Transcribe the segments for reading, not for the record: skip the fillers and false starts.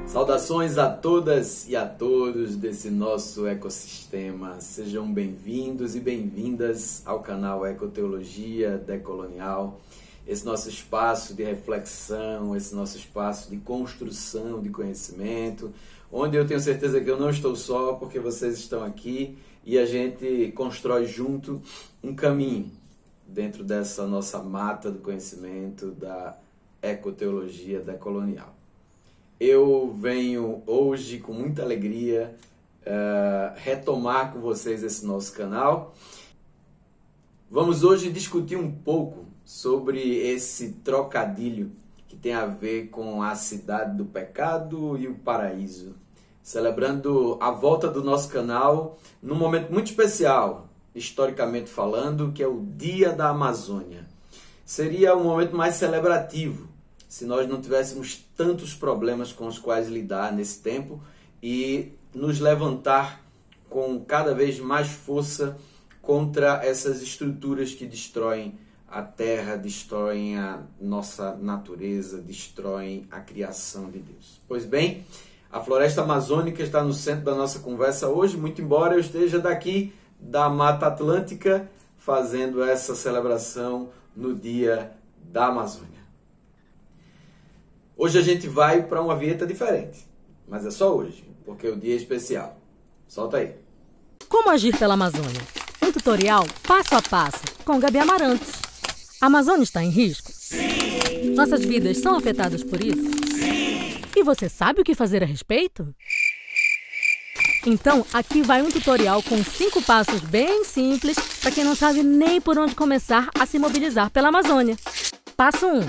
Saudações a todas e a todos desse nosso ecossistema. Sejam bem-vindos e bem-vindas ao canal Ecoteologia Decolonial. Esse nosso espaço de reflexão, esse nosso espaço de construção de conhecimento, onde eu tenho certeza que eu não estou só, porque vocês estão aqui e a gente constrói junto um caminho dentro dessa nossa mata do conhecimento da Ecoteologia Decolonial. Eu venho hoje com muita alegria retomar com vocês esse nosso canal. Vamos hoje discutir um pouco sobre esse trocadilho que tem a ver com a cidade do pecado e o paraíso, celebrando a volta do nosso canal num momento muito especial, historicamente falando, que é o Dia da Amazônia. Seria um momento mais celebrativo se nós não tivéssemos tantos problemas com os quais lidar nesse tempo e nos levantar com cada vez mais força contra essas estruturas que destroem a terra, destroem a nossa natureza, destroem a criação de Deus. Pois bem, a floresta amazônica está no centro da nossa conversa hoje, muito embora eu esteja daqui da Mata Atlântica fazendo essa celebração no Dia da Amazônia. Hoje a gente vai para uma vinheta diferente, mas é só hoje, porque o dia é especial. Solta aí. Como agir pela Amazônia? Um tutorial passo a passo com Gabi Amarantos. A Amazônia está em risco? Sim! Nossas vidas são afetadas por isso? Sim! E você sabe o que fazer a respeito? Então, aqui vai um tutorial com 5 passos bem simples para quem não sabe nem por onde começar a se mobilizar pela Amazônia. Passo 1.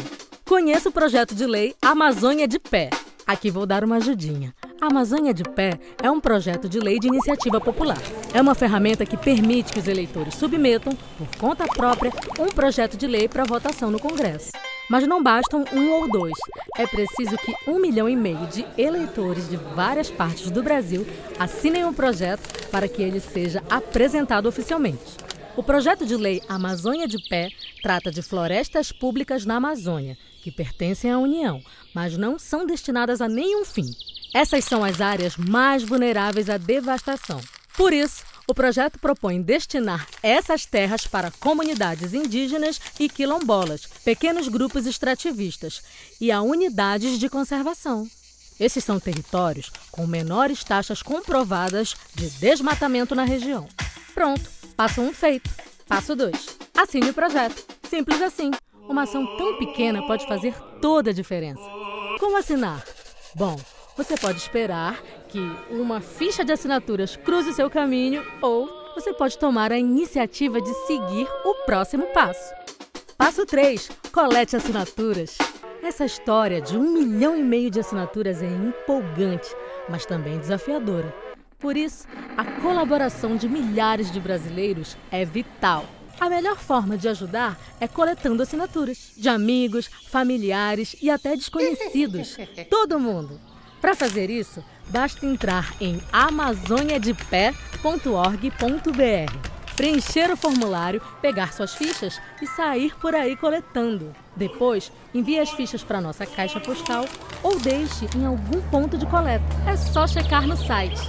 Conheça o projeto de lei Amazônia de Pé. Aqui vou dar uma ajudinha. A Amazônia de Pé é um projeto de lei de iniciativa popular. É uma ferramenta que permite que os eleitores submetam, por conta própria, um projeto de lei para votação no Congresso. Mas não bastam 1 ou 2. É preciso que 1,5 milhão de eleitores de várias partes do Brasil assinem um projeto para que ele seja apresentado oficialmente. O projeto de lei Amazônia de Pé trata de florestas públicas na Amazônia, que pertencem à União, mas não são destinadas a nenhum fim. Essas são as áreas mais vulneráveis à devastação. Por isso, o projeto propõe destinar essas terras para comunidades indígenas e quilombolas, pequenos grupos extrativistas e a unidades de conservação. Esses são territórios com menores taxas comprovadas de desmatamento na região. Pronto, passo 1 feito. Passo 2. Assine o projeto. Simples assim. Uma ação tão pequena pode fazer toda a diferença. Como assinar? Bom, você pode esperar que uma ficha de assinaturas cruze seu caminho ou você pode tomar a iniciativa de seguir o próximo passo. Passo 3. Colete assinaturas. Essa história de 1,5 milhão de assinaturas é empolgante, mas também desafiadora. Por isso, a colaboração de milhares de brasileiros é vital. A melhor forma de ajudar é coletando assinaturas de amigos, familiares e até desconhecidos. Todo mundo. Para fazer isso, basta entrar em amazoniadepé.org.br, preencher o formulário, pegar suas fichas e sair por aí coletando. Depois, envie as fichas para nossa caixa postal ou deixe em algum ponto de coleta. É só checar no site.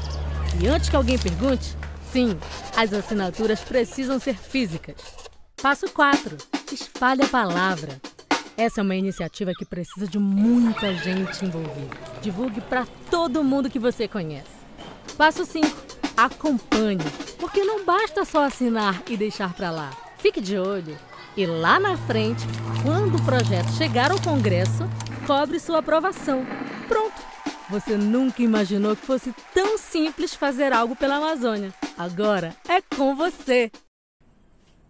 E antes que alguém pergunte, sim, as assinaturas precisam ser físicas. Passo 4. Espalhe a palavra. Essa é uma iniciativa que precisa de muita gente envolvida. Divulgue para todo mundo que você conhece. Passo 5. Acompanhe, porque não basta só assinar e deixar para lá. Fique de olho e lá na frente, quando o projeto chegar ao Congresso, cobre sua aprovação. Pronto! Você nunca imaginou que fosse tão simples fazer algo pela Amazônia. Agora é com você!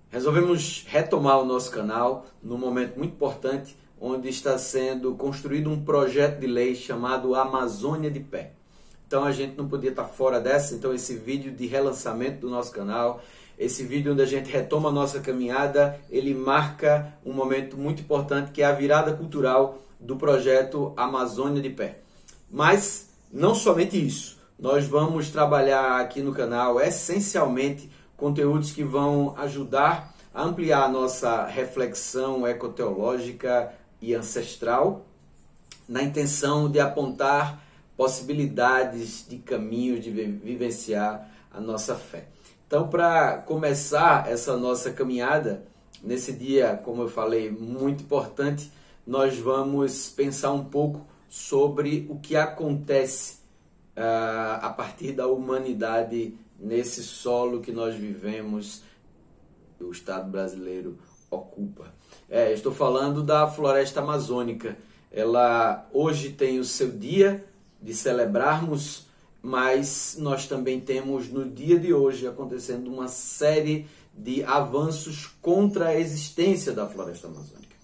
Resolvemos retomar o nosso canal num momento muito importante, onde está sendo construído um projeto de lei chamado Amazônia de Pé. Então a gente não podia estar fora dessa, então esse vídeo de relançamento do nosso canal, esse vídeo onde a gente retoma a nossa caminhada, ele marca um momento muito importante que é a virada cultural do projeto Amazônia de Pé. Mas não somente isso, nós vamos trabalhar aqui no canal essencialmente conteúdos que vão ajudar a ampliar a nossa reflexão ecoteológica e ancestral, na intenção de apontar possibilidades de caminhos de vivenciar a nossa fé. Então, para começar essa nossa caminhada, nesse dia, como eu falei, muito importante, nós vamos pensar um pouco sobre o que acontece a partir da humanidade nesse solo que nós vivemos, o Estado brasileiro ocupa. Estou falando da floresta amazônica. Ela hoje tem o seu dia de celebrarmos, mas nós também temos no dia de hoje acontecendo uma série de avanços contra a existência da floresta amazônica.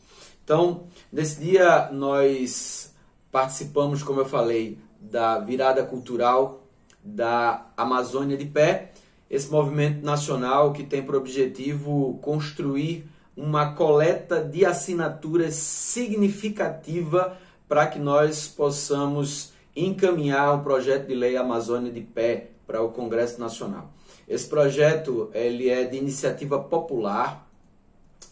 Então, nesse dia nós participamos, como eu falei, da virada cultural da Amazônia de Pé, esse movimento nacional que tem por objetivo construir uma coleta de assinaturas significativa para que nós possamos encaminhar um projeto de lei Amazônia de Pé para o Congresso Nacional. Esse projeto ele é de iniciativa popular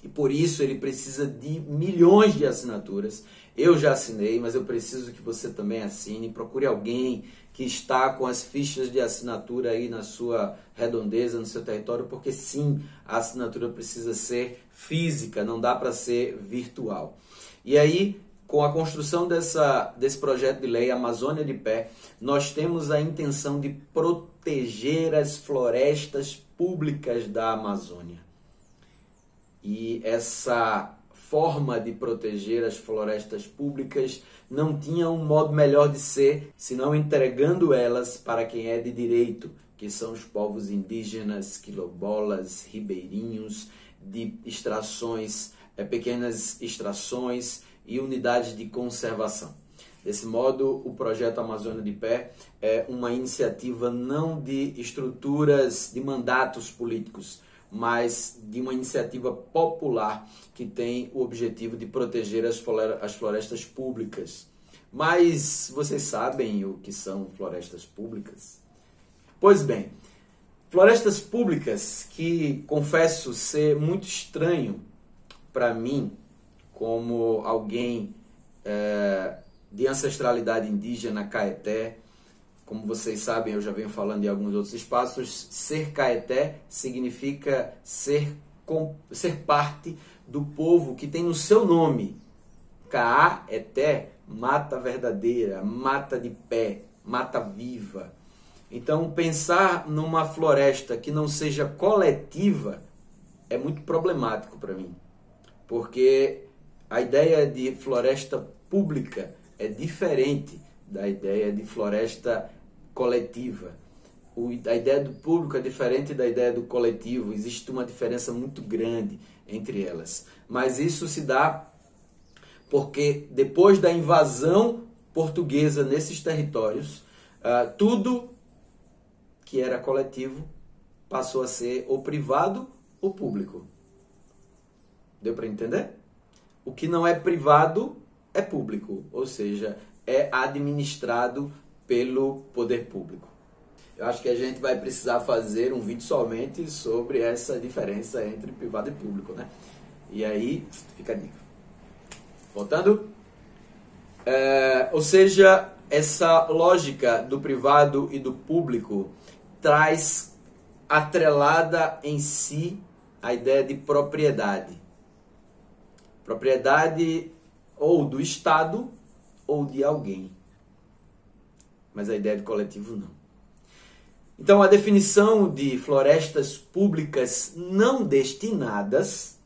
e por isso ele precisa de milhões de assinaturas. Eu já assinei, mas eu preciso que você também assine. Procure alguém que está com as fichas de assinatura aí na sua redondeza, no seu território, porque sim, a assinatura precisa ser física, não dá para ser virtual. E aí, com a construção desse projeto de lei Amazônia de Pé, nós temos a intenção de proteger as florestas públicas da Amazônia. E essa forma de proteger as florestas públicas não tinha um modo melhor de ser, senão entregando elas para quem é de direito, que são os povos indígenas, quilombolas, ribeirinhos, de extrações, pequenas extrações e unidades de conservação. Desse modo, o projeto Amazônia de Pé é uma iniciativa não de estruturas, de mandatos políticos, mas de uma iniciativa popular que tem o objetivo de proteger as florestas públicas. Mas vocês sabem o que são florestas públicas? Pois bem, florestas públicas que confesso ser muito estranho para mim, como alguém de ancestralidade indígena caeté. Como vocês sabem, eu já venho falando em alguns outros espaços, ser caeté significa ser parte do povo que tem no seu nome. Caeté, mata verdadeira, mata de pé, mata viva. Então, pensar numa floresta que não seja coletiva é muito problemático para mim. Porque a ideia de floresta pública é diferente da ideia de floresta coletiva. A ideia do público é diferente da ideia do coletivo. Existe uma diferença muito grande entre elas. Mas isso se dá porque depois da invasão portuguesa nesses territórios, tudo que era coletivo passou a ser ou privado ou público. Deu para entender? O que não é privado é público, ou seja, é administrado pelo poder público. Eu acho que a gente vai precisar fazer um vídeo somente sobre essa diferença entre privado e público, né? E aí, fica a dica. Voltando. Ou seja, essa lógica do privado e do público traz atrelada em si a ideia de propriedade. Propriedade ou do Estado ou de alguém. Mas a ideia de coletivo não. Então, a definição de florestas públicas não destinadas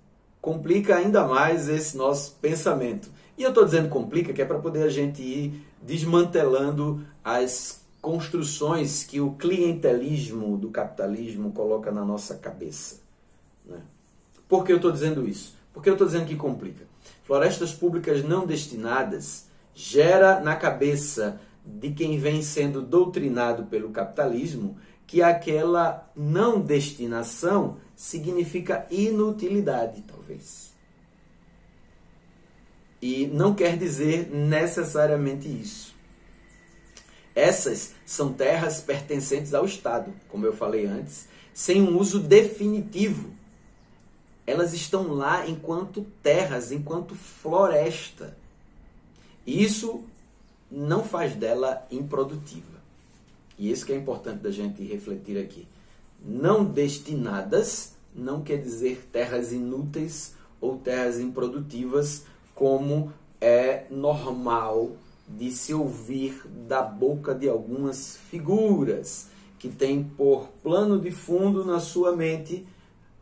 complica ainda mais esse nosso pensamento. E eu estou dizendo complica, que é para poder a gente ir desmantelando as construções que o clientelismo do capitalismo coloca na nossa cabeça. Né? Por que eu estou dizendo isso? Porque eu estou dizendo que complica. Florestas públicas não destinadas gera na cabeça de quem vem sendo doutrinado pelo capitalismo que aquela não destinação significa inutilidade, talvez. E não quer dizer necessariamente isso. Essas são terras pertencentes ao Estado, como eu falei antes, sem um uso definitivo. Elas estão lá enquanto terras, enquanto floresta. Isso não faz dela improdutiva. E isso que é importante da gente refletir aqui. Não destinadas não quer dizer terras inúteis ou terras improdutivas, como é normal de se ouvir da boca de algumas figuras que têm por plano de fundo na sua mente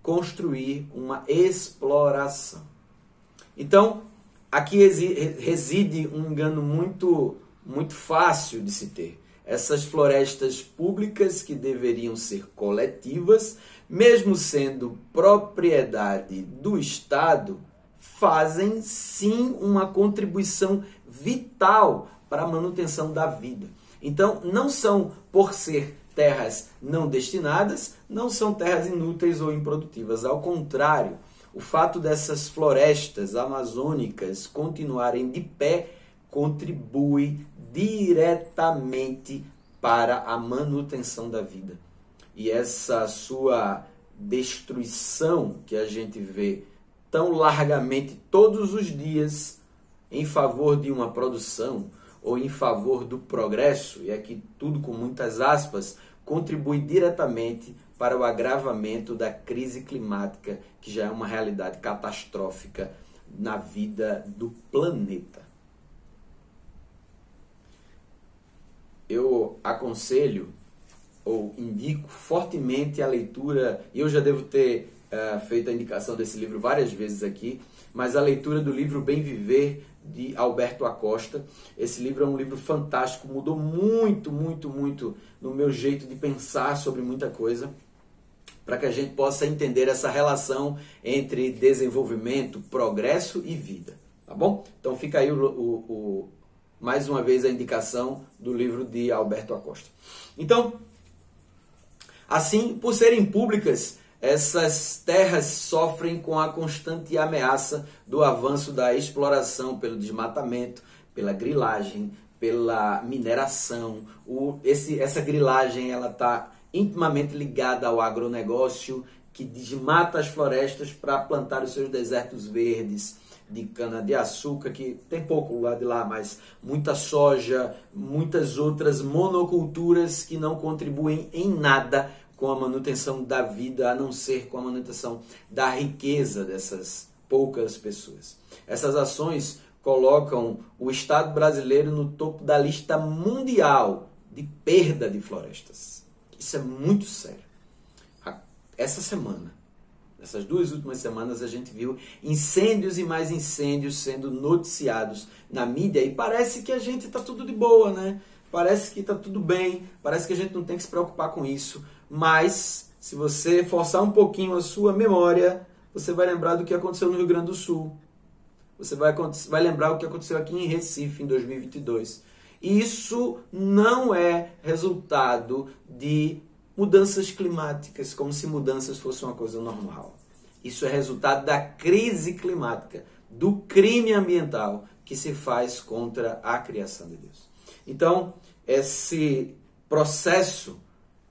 construir uma exploração. Então, aqui reside um engano muito fácil de se ter. Essas florestas públicas que deveriam ser coletivas, mesmo sendo propriedade do Estado, fazem sim uma contribuição vital para a manutenção da vida. Então, não são, por ser terras não destinadas, não são terras inúteis ou improdutivas. Ao contrário, o fato dessas florestas amazônicas continuarem de pé contribui diretamente para a manutenção da vida. E essa sua destruição que a gente vê tão largamente todos os dias em favor de uma produção ou em favor do progresso, e aqui tudo com muitas aspas, contribui diretamente para o agravamento da crise climática, que já é uma realidade catastrófica na vida do planeta. Eu aconselho ou indico fortemente a leitura, e eu já devo ter feito a indicação desse livro várias vezes aqui, mas a leitura do livro Bem Viver, de Alberto Acosta. Esse livro é um livro fantástico, mudou muito no meu jeito de pensar sobre muita coisa, para que a gente possa entender essa relação entre desenvolvimento, progresso e vida, tá bom? Então fica aí mais uma vez a indicação do livro de Alberto Acosta. Então, assim, por serem públicas, essas terras sofrem com a constante ameaça do avanço da exploração pelo desmatamento, pela grilagem, pela mineração. Essa grilagem está intimamente ligada ao agronegócio, que desmata as florestas para plantar os seus desertos verdes de cana-de-açúcar, que tem pouco lá de lá, mas muita soja, muitas outras monoculturas que não contribuem em nada com a manutenção da vida, a não ser com a manutenção da riqueza dessas poucas pessoas. Essas ações colocam o Estado brasileiro no topo da lista mundial de perda de florestas. Isso é muito sério. Essa semana, essas 2 últimas semanas, a gente viu incêndios e mais incêndios sendo noticiados na mídia e parece que a gente está tudo de boa, né? Parece que está tudo bem, parece que a gente não tem que se preocupar com isso. Mas, se você forçar um pouquinho a sua memória, você vai lembrar do que aconteceu no Rio Grande do Sul. Você vai lembrar o que aconteceu aqui em Recife, em 2022. E isso não é resultado de mudanças climáticas, como se mudanças fossem uma coisa normal. Isso é resultado da crise climática, do crime ambiental que se faz contra a criação de Deus. Então, esse processo,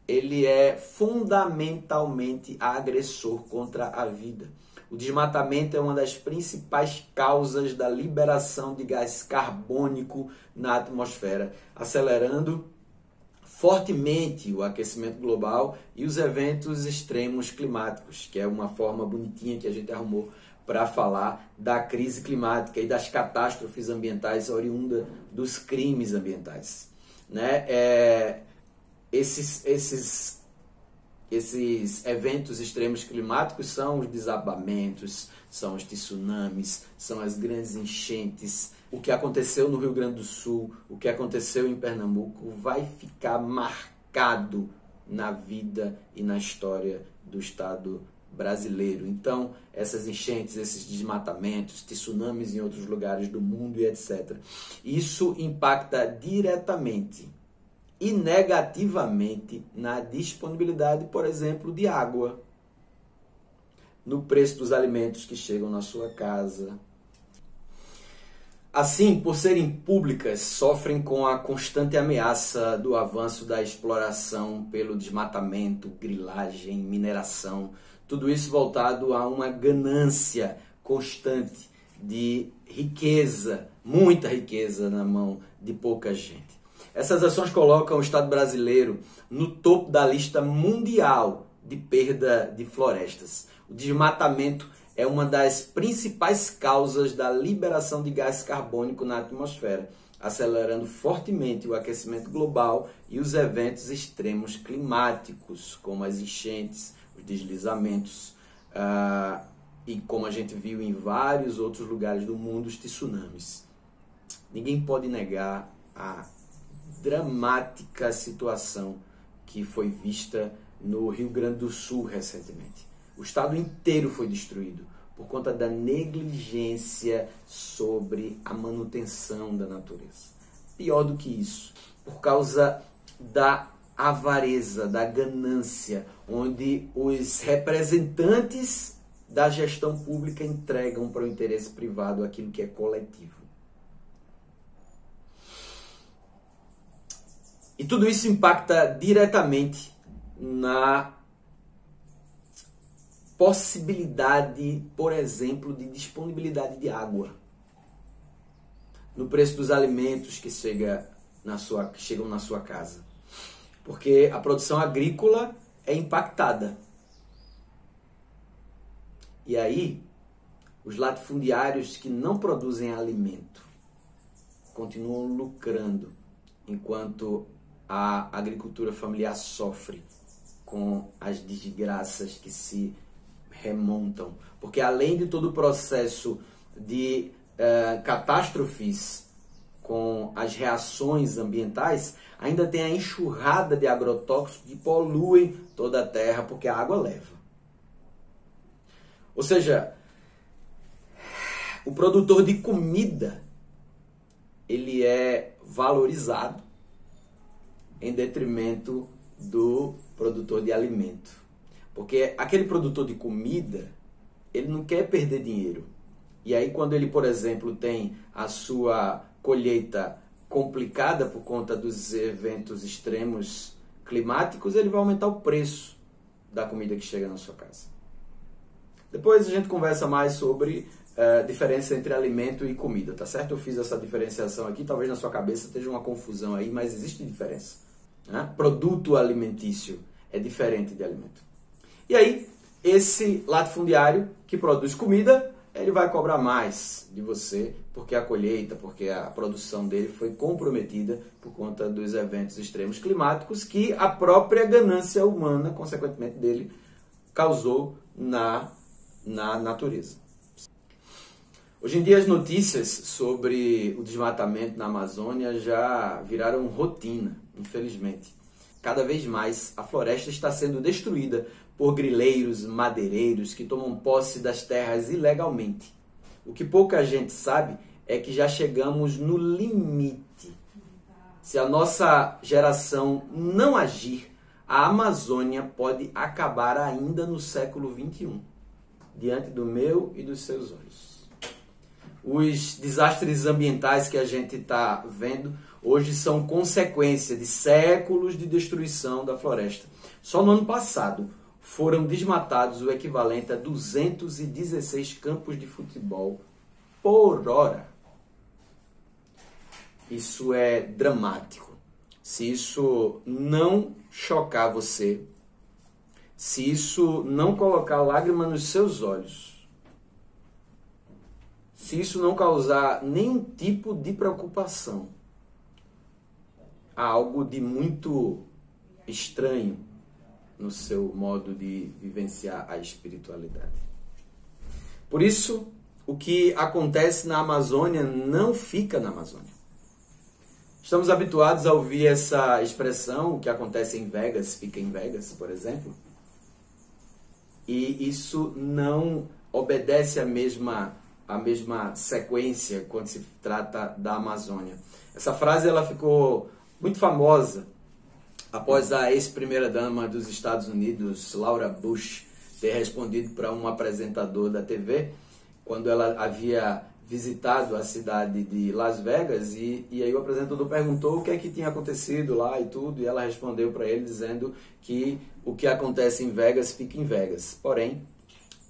ele é fundamentalmente agressor contra a vida. O desmatamento é uma das principais causas da liberação de gás carbônico na atmosfera, acelerando fortemente o aquecimento global e os eventos extremos climáticos, que é uma forma bonitinha que a gente arrumou para falar da crise climática e das catástrofes ambientais oriundas dos crimes ambientais, né? Esses eventos extremos climáticos são os desabamentos, são os tsunamis, são as grandes enchentes. O que aconteceu no Rio Grande do Sul, o que aconteceu em Pernambuco, vai ficar marcado na vida e na história do Estado brasileiro. Então, essas enchentes, esses desmatamentos, tsunamis em outros lugares do mundo e etc. Isso impacta diretamente e negativamente na disponibilidade, por exemplo, de água, no preço dos alimentos que chegam na sua casa. Assim, por serem públicas, sofrem com a constante ameaça do avanço da exploração pelo desmatamento, grilagem, mineração, tudo isso voltado a uma ganância constante de riqueza muita riqueza na mão de pouca gente. Essas ações colocam o Estado brasileiro no topo da lista mundial de perda de florestas. O desmatamento é uma das principais causas da liberação de gás carbônico na atmosfera, acelerando fortemente o aquecimento global e os eventos extremos climáticos, como as enchentes, os deslizamentos, e como a gente viu em vários outros lugares do mundo, os tsunamis. Ninguém pode negar a dramática situação que foi vista no Rio Grande do Sul recentemente. O estado inteiro foi destruído por conta da negligência sobre a manutenção da natureza. Pior do que isso, por causa da avareza, da ganância, onde os representantes da gestão pública entregam para o interesse privado aquilo que é coletivo. E tudo isso impacta diretamente na possibilidade, por exemplo, de disponibilidade de água, no preço dos alimentos que chegam na sua casa. Porque a produção agrícola é impactada. E aí, os latifundiários que não produzem alimento continuam lucrando, enquanto a agricultura familiar sofre com as desgraças que se remontam. Porque além de todo o processo de catástrofes com as reações ambientais, ainda tem a enxurrada de agrotóxicos que poluem toda a terra, porque a água leva. Ou seja, o produtor de comida, ele é valorizado em detrimento do produtor de alimento. Porque aquele produtor de comida, ele não quer perder dinheiro. E aí quando ele, por exemplo, tem a sua colheita complicada por conta dos eventos extremos climáticos, ele vai aumentar o preço da comida que chega na sua casa. Depois a gente conversa mais sobre diferença entre alimento e comida, tá certo? Eu fiz essa diferenciação aqui, talvez na sua cabeça esteja uma confusão aí, mas existe diferença. Né? Produto alimentício é diferente de alimento. E aí, esse latifundiário que produz comida, ele vai cobrar mais de você, porque a colheita, porque a produção dele foi comprometida por conta dos eventos extremos climáticos que a própria ganância humana, consequentemente dele, causou na natureza. Hoje em dia as notícias sobre o desmatamento na Amazônia já viraram rotina, infelizmente. Cada vez mais a floresta está sendo destruída por grileiros, madeireiros que tomam posse das terras ilegalmente. O que pouca gente sabe é que já chegamos no limite. Se a nossa geração não agir, a Amazônia pode acabar ainda no século XXI, diante do meu e dos seus olhos. Os desastres ambientais que a gente está vendo hoje são consequência de séculos de destruição da floresta. Só no ano passado foram desmatados o equivalente a 216 campos de futebol por hora. Isso é dramático. Se isso não chocar você, se isso não colocar lágrima nos seus olhos, se isso não causar nenhum tipo de preocupação, há algo de muito estranho no seu modo de vivenciar a espiritualidade. Por isso, o que acontece na Amazônia não fica na Amazônia. Estamos habituados a ouvir essa expressão, o que acontece em Vegas, fica em Vegas, por exemplo. E isso não obedece à mesma sequência quando se trata da Amazônia. Essa frase ela ficou muito famosa após a ex-primeira-dama dos Estados Unidos, Laura Bush, ter respondido para um apresentador da TV, quando ela havia visitado a cidade de Las Vegas, e aí o apresentador perguntou o que é que tinha acontecido lá e tudo, e ela respondeu para ele dizendo que o que acontece em Vegas fica em Vegas. Porém,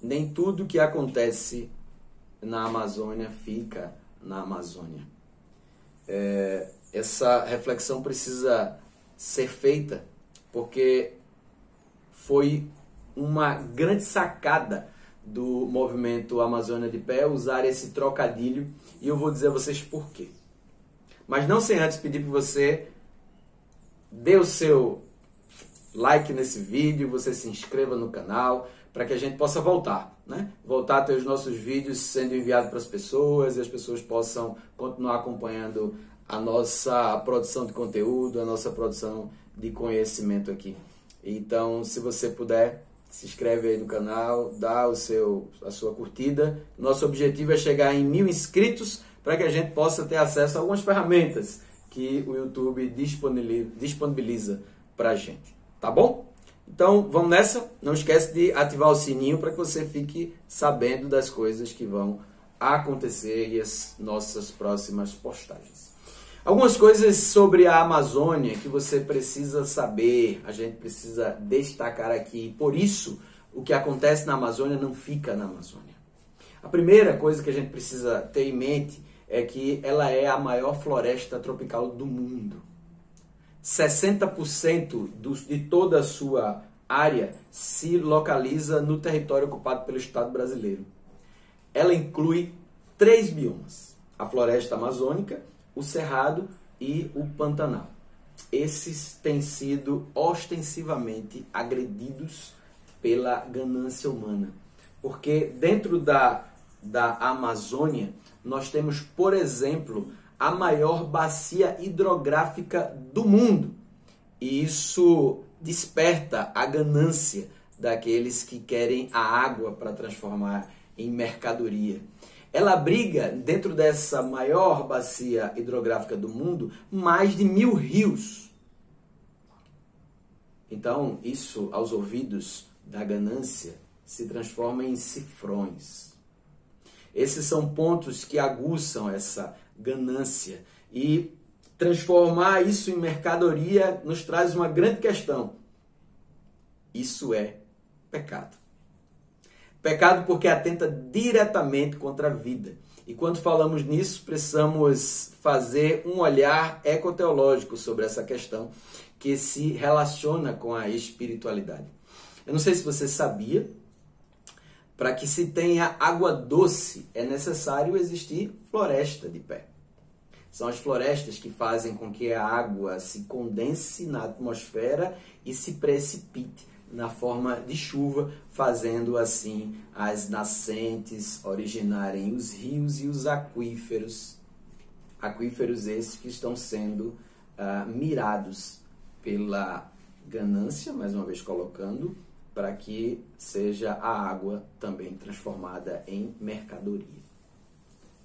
nem tudo que acontece na Amazônia fica na Amazônia. Essa reflexão precisa ser feita porque foi uma grande sacada do movimento Amazônia de Pé usar esse trocadilho, e eu vou dizer a vocês por quê. Mas não sem antes pedir para você dê o seu like nesse vídeo, você se inscreva no canal, para que a gente possa voltar, né? Voltar a ter os nossos vídeos sendo enviados para as pessoas e as pessoas possam continuar acompanhando a nossa produção de conteúdo, a nossa produção de conhecimento aqui. Então, se você puder, se inscreve aí no canal, dá a sua curtida. Nosso objetivo é chegar em 1000 inscritos para que a gente possa ter acesso a algumas ferramentas que o YouTube disponibiliza para a gente. Tá bom? Então, vamos nessa. Não esquece de ativar o sininho para que você fique sabendo das coisas que vão acontecer e as nossas próximas postagens. Algumas coisas sobre a Amazônia que você precisa saber, a gente precisa destacar aqui. Por isso, o que acontece na Amazônia não fica na Amazônia. A primeira coisa que a gente precisa ter em mente é que ela é a maior floresta tropical do mundo. 60% de toda a sua área se localiza no território ocupado pelo Estado brasileiro. Ela inclui 3 biomas: a floresta amazônica, o cerrado e o pantanal. Esses têm sido ostensivamente agredidos pela ganância humana. Porque dentro da Amazônia, nós temos, por exemplo, a maior bacia hidrográfica do mundo. E isso desperta a ganância daqueles que querem a água para transformar em mercadoria. Ela abriga, dentro dessa maior bacia hidrográfica do mundo, mais de 1000 rios. Então, isso, aos ouvidos da ganância, se transforma em cifrões. Esses são pontos que aguçam essa ganância. E transformar isso em mercadoria nos traz uma grande questão. Isso é pecado. Pecado porque atenta diretamente contra a vida. E quando falamos nisso, precisamos fazer um olhar ecoteológico sobre essa questão que se relaciona com a espiritualidade. Eu não sei se você sabia, para que se tenha água doce é necessário existir floresta de pé. São as florestas que fazem com que a água se condense na atmosfera e se precipite na forma de chuva, fazendo assim as nascentes originarem os rios e os aquíferos. Aquíferos esses que estão sendo mirados pela ganância, mais uma vez colocando, para que seja a água também transformada em mercadoria.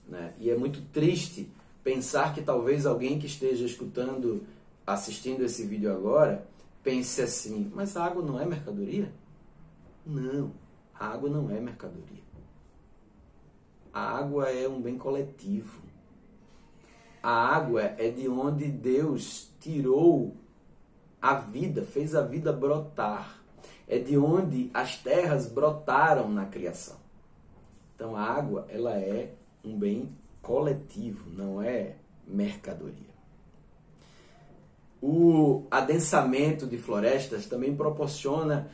Né? E é muito triste pensar que talvez alguém que esteja escutando, assistindo esse vídeo agora, pense assim: mas a água não é mercadoria? Não, a água não é mercadoria. A água é um bem coletivo. A água é de onde Deus tirou a vida, fez a vida brotar. É de onde as terras brotaram na criação. Então a água, ela é um bem coletivo, não é mercadoria. O adensamento de florestas também proporciona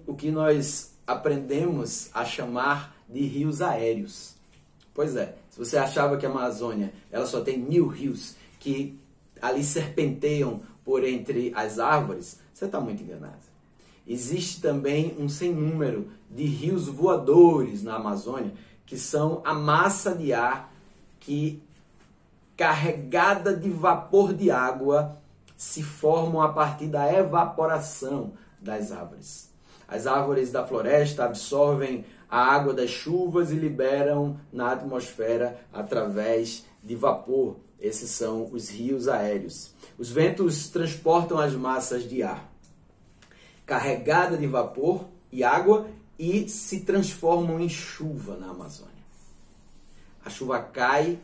o que nós aprendemos a chamar de rios aéreos. Pois é, se você achava que a Amazônia ela só tem 1000 rios que ali serpenteiam por entre as árvores, você está muito enganado. Existe também um sem número de rios voadores na Amazônia, que são a massa de ar que, carregada de vapor de água, se formam a partir da evaporação das árvores. As árvores da floresta absorvem a água das chuvas e liberam na atmosfera através de vapor. Esses são os rios aéreos. Os ventos transportam as massas de ar carregada de vapor e água e se transformam em chuva na Amazônia. A chuva cai,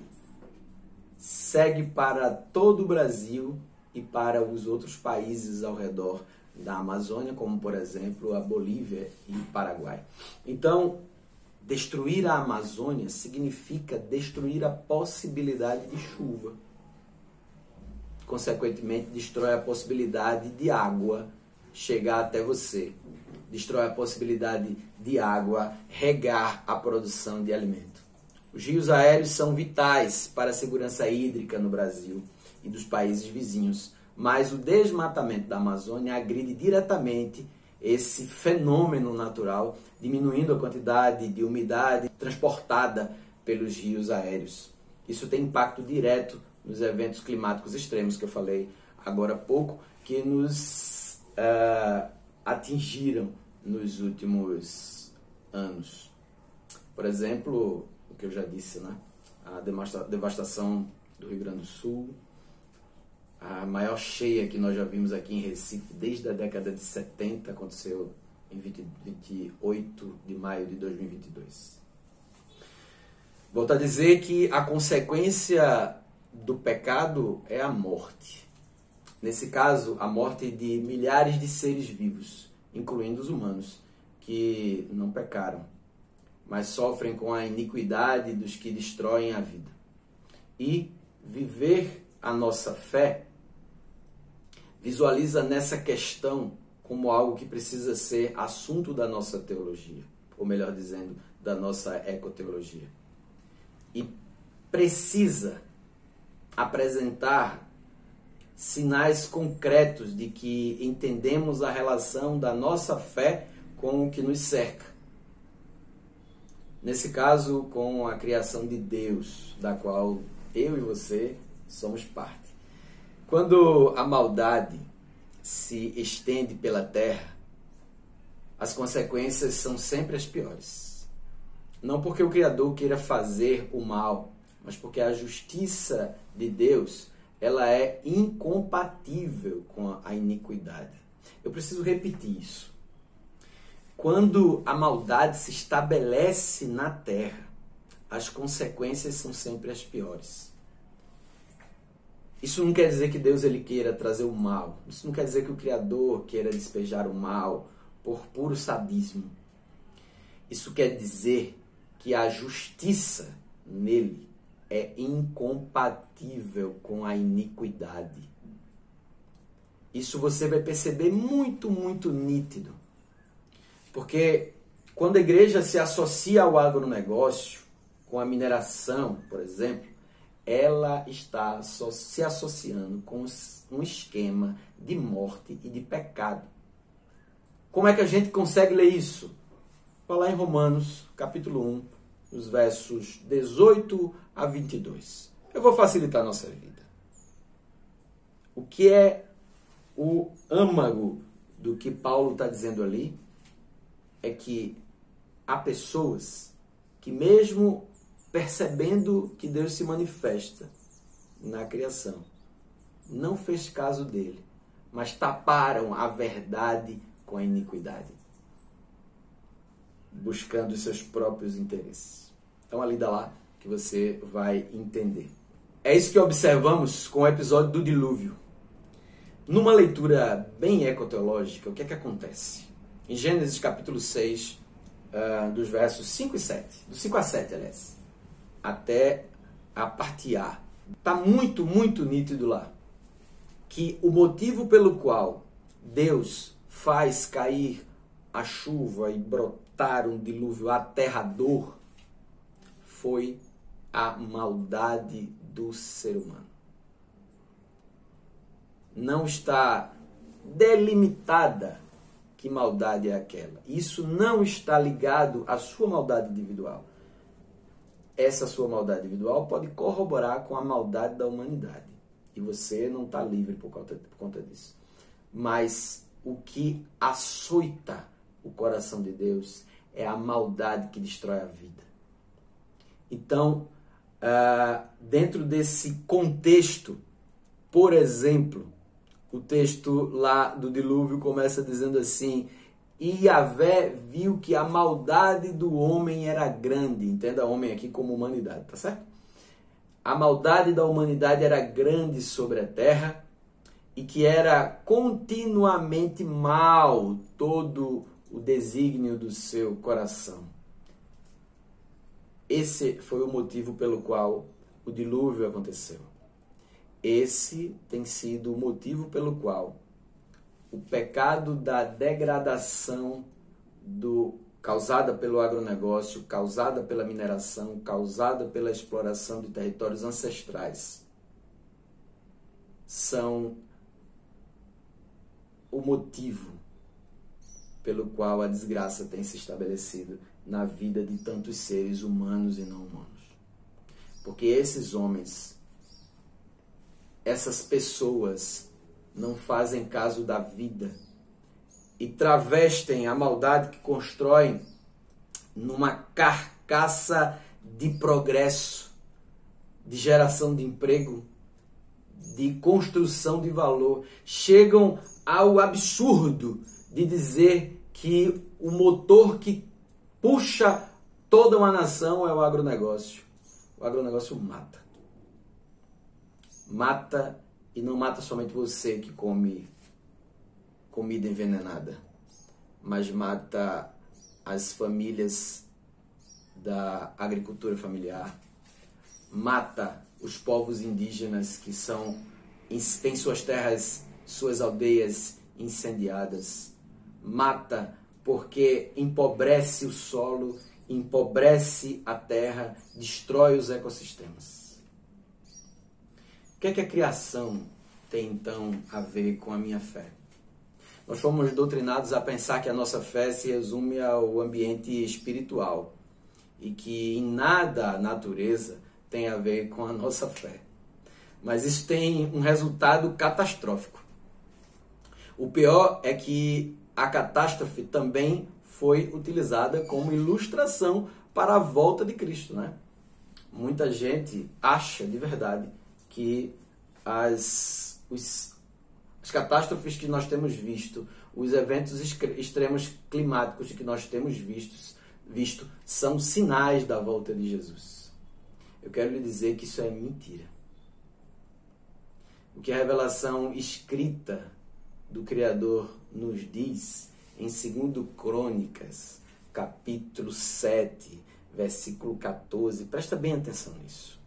segue para todo o Brasil e para os outros países ao redor da Amazônia, como por exemplo a Bolívia e o Paraguai. Então, Destruir a Amazônia significa destruir a possibilidade de chuva. Consequentemente, destrói a possibilidade de água chegar até você. Destrói a possibilidade de água regar a produção de alimento. Os rios aéreos são vitais para a segurança hídrica no Brasil e dos países vizinhos, mas o desmatamento da Amazônia agride diretamente esse fenômeno natural, diminuindo a quantidade de umidade transportada pelos rios aéreos. Isso tem impacto direto nos eventos climáticos extremos que eu falei agora há pouco, que nos atingiram nos últimos anos. Por exemplo, o que eu já disse, né? A devastação do Rio Grande do Sul, a maior cheia que nós já vimos aqui em Recife desde a década de 70, aconteceu em 28 de maio de 2022. Volto a dizer que a consequência do pecado é a morte. Nesse caso, a morte de milhares de seres vivos, incluindo os humanos, que não pecaram, mas sofrem com a iniquidade dos que destroem a vida. E viver a nossa fé visualiza nessa questão como algo que precisa ser assunto da nossa teologia, ou melhor dizendo, da nossa ecoteologia. E precisa apresentar sinais concretos de que entendemos a relação da nossa fé com o que nos cerca. Nesse caso, com a criação de Deus, da qual eu e você somos parte. Quando a maldade se estende pela terra, as consequências são sempre as piores. Não porque o Criador queira fazer o mal, mas porque a justiça de Deus, ela é incompatível com a iniquidade. Eu preciso repetir isso. Quando a maldade se estabelece na terra, as consequências são sempre as piores. Isso não quer dizer que Deus ele queira trazer o mal. Isso não quer dizer que o Criador queira despejar o mal por puro sadismo. Isso quer dizer que a justiça nele é incompatível com a iniquidade. Isso você vai perceber muito, muito nítido. Porque quando a igreja se associa ao agronegócio, com a mineração, por exemplo, ela está se associando com um esquema de morte e de pecado. Como é que a gente consegue ler isso? Vai lá em Romanos, capítulo 1, os versos 18 a 22. Eu vou facilitar a nossa vida. O que é o âmago do que Paulo está dizendo ali é que há pessoas que mesmo percebendo que Deus se manifesta na criação, não fez caso dele, mas taparam a verdade com a iniquidade, buscando os seus próprios interesses. Então, ali dá lá que você vai entender. É isso que observamos com o episódio do dilúvio. Numa leitura bem ecoteológica, o que é que acontece? Em Gênesis capítulo 6, dos versos 5 e 7, do 5 a 7, aliás, até a parte A, está muito, muito nítido lá, que o motivo pelo qual Deus faz cair a chuva e brotar um dilúvio aterrador foi a maldade do ser humano. Não está delimitada que maldade é aquela. Isso não está ligado à sua maldade individual. Essa sua maldade individual pode corroborar com a maldade da humanidade. E você não está livre por conta disso. Mas o que açoita o coração de Deus é a maldade que destrói a vida. Então, dentro desse contexto, por exemplo, o texto lá do dilúvio começa dizendo assim: e Yahvé viu que a maldade do homem era grande. Entenda homem aqui como humanidade, tá certo? A maldade da humanidade era grande sobre a terra e que era continuamente mal todo o desígnio do seu coração. Esse foi o motivo pelo qual o dilúvio aconteceu. Esse tem sido o motivo pelo qual o pecado da degradação causada pelo agronegócio, causada pela mineração, causada pela exploração de territórios ancestrais, são o motivo pelo qual a desgraça tem se estabelecido na vida de tantos seres humanos e não humanos. Porque esses homens, essas pessoas, não fazem caso da vida e travestem a maldade que constroem numa carcaça de progresso, de geração de emprego, de construção de valor. Chegam ao absurdo de dizer que o motor que puxa toda uma nação é o agronegócio. O agronegócio mata. Mata, e não mata somente você que come comida envenenada, mas mata as famílias da agricultura familiar, mata os povos indígenas que têm suas terras, suas aldeias incendiadas, mata porque empobrece o solo, empobrece a terra, destrói os ecossistemas. O que é que a criação tem então a ver com a minha fé? Nós fomos doutrinados a pensar que a nossa fé se resume ao ambiente espiritual e que em nada a natureza tem a ver com a nossa fé. Mas isso tem um resultado catastrófico. O pior é que a catástrofe também foi utilizada como ilustração para a volta de Cristo, né? Muita gente acha de verdade que as catástrofes que nós temos visto, os eventos extremos climáticos que nós temos visto são sinais da volta de Jesus. Eu quero lhe dizer que isso é mentira. O que a revelação escrita do Criador nos diz em 2 Crônicas, capítulo 7, versículo 14, presta bem atenção nisso,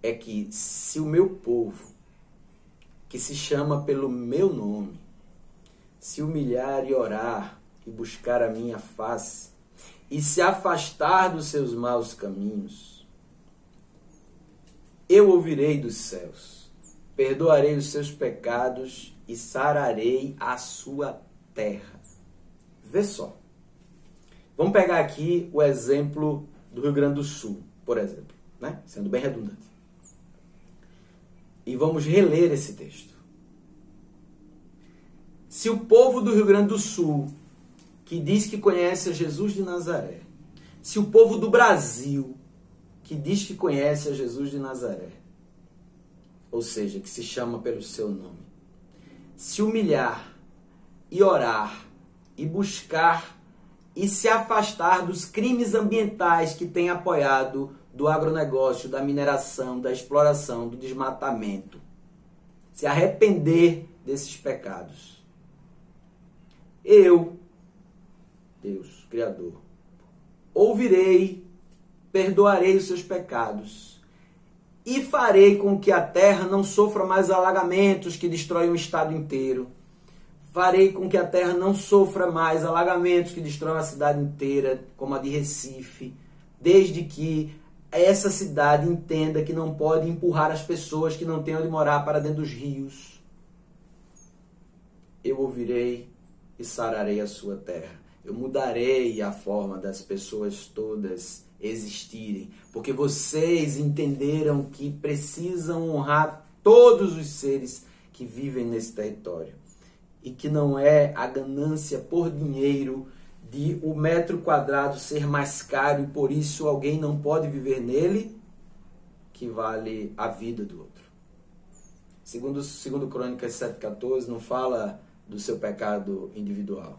é que se o meu povo, que se chama pelo meu nome, se humilhar e orar e buscar a minha face e se afastar dos seus maus caminhos, eu ouvirei dos céus, perdoarei os seus pecados e sararei a sua terra. Vê só. Vamos pegar aqui o exemplo do Rio Grande do Sul, por exemplo, né? Sendo bem redundante. E vamos reler esse texto. Se o povo do Rio Grande do Sul, que diz que conhece a Jesus de Nazaré, se o povo do Brasil, que diz que conhece a Jesus de Nazaré, ou seja, que se chama pelo seu nome, se humilhar e orar e buscar e se afastar dos crimes ambientais que tem apoiado do agronegócio, da mineração, da exploração, do desmatamento, se arrepender desses pecados, eu, Deus, Criador, ouvirei, perdoarei os seus pecados e farei com que a terra não sofra mais alagamentos que destroem o estado inteiro. Farei com que a terra não sofra mais alagamentos que destroem a cidade inteira, como a de Recife, desde que essa cidade entenda que não pode empurrar as pessoas que não têm onde morar para dentro dos rios. Eu ouvirei e sararei a sua terra. Eu mudarei a forma das pessoas todas existirem, porque vocês entenderam que precisam honrar todos os seres que vivem nesse território. E que não é a ganância por dinheiro de o metro quadrado ser mais caro e por isso alguém não pode viver nele, que vale a vida do outro. Segundo Crônicas 7,14, não fala do seu pecado individual.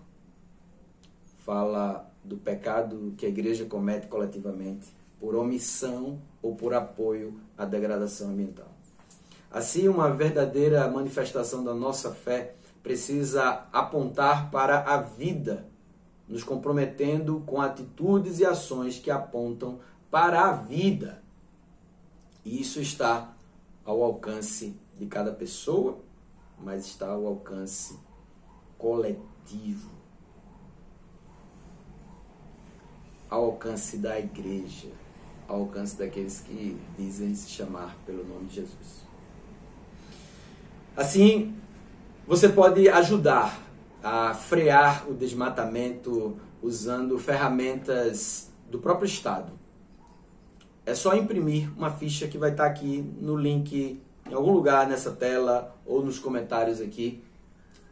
Fala do pecado que a igreja comete coletivamente por omissão ou por apoio à degradação ambiental. Assim, uma verdadeira manifestação da nossa fé precisa apontar para a vida, nos comprometendo com atitudes e ações que apontam para a vida. E isso está ao alcance de cada pessoa, mas está ao alcance coletivo, ao alcance da igreja, ao alcance daqueles que dizem se chamar pelo nome de Jesus. Assim, você pode ajudar a frear o desmatamento usando ferramentas do próprio Estado. É só imprimir uma ficha que vai estar aqui no link, em algum lugar nessa tela ou nos comentários aqui.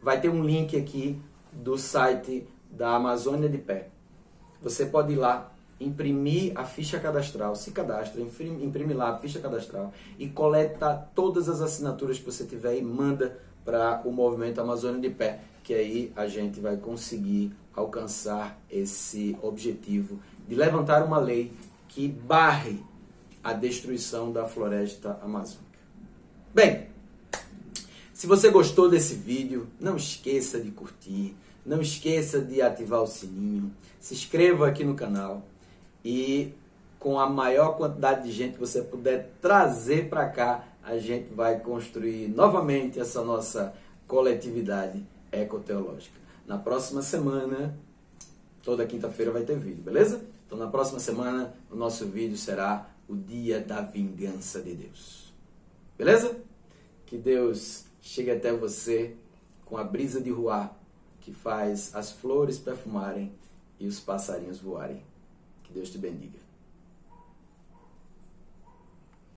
Vai ter um link aqui do site da Amazônia de Pé. Você pode ir lá, imprimir a ficha cadastral, se cadastra, imprime lá a ficha cadastral e coleta todas as assinaturas que você tiver e manda para o Movimento Amazônia de Pé, que aí a gente vai conseguir alcançar esse objetivo de levantar uma lei que barre a destruição da floresta amazônica. Bem, se você gostou desse vídeo, não esqueça de curtir, não esqueça de ativar o sininho, se inscreva aqui no canal e com a maior quantidade de gente que você puder trazer para cá, a gente vai construir novamente essa nossa coletividade ecoteológica. Na próxima semana, toda quinta-feira vai ter vídeo, beleza? Então na próxima semana o nosso vídeo será o dia da vingança de Deus. Beleza? Que Deus chegue até você com a brisa de Ruá que faz as flores perfumarem e os passarinhos voarem. Que Deus te bendiga.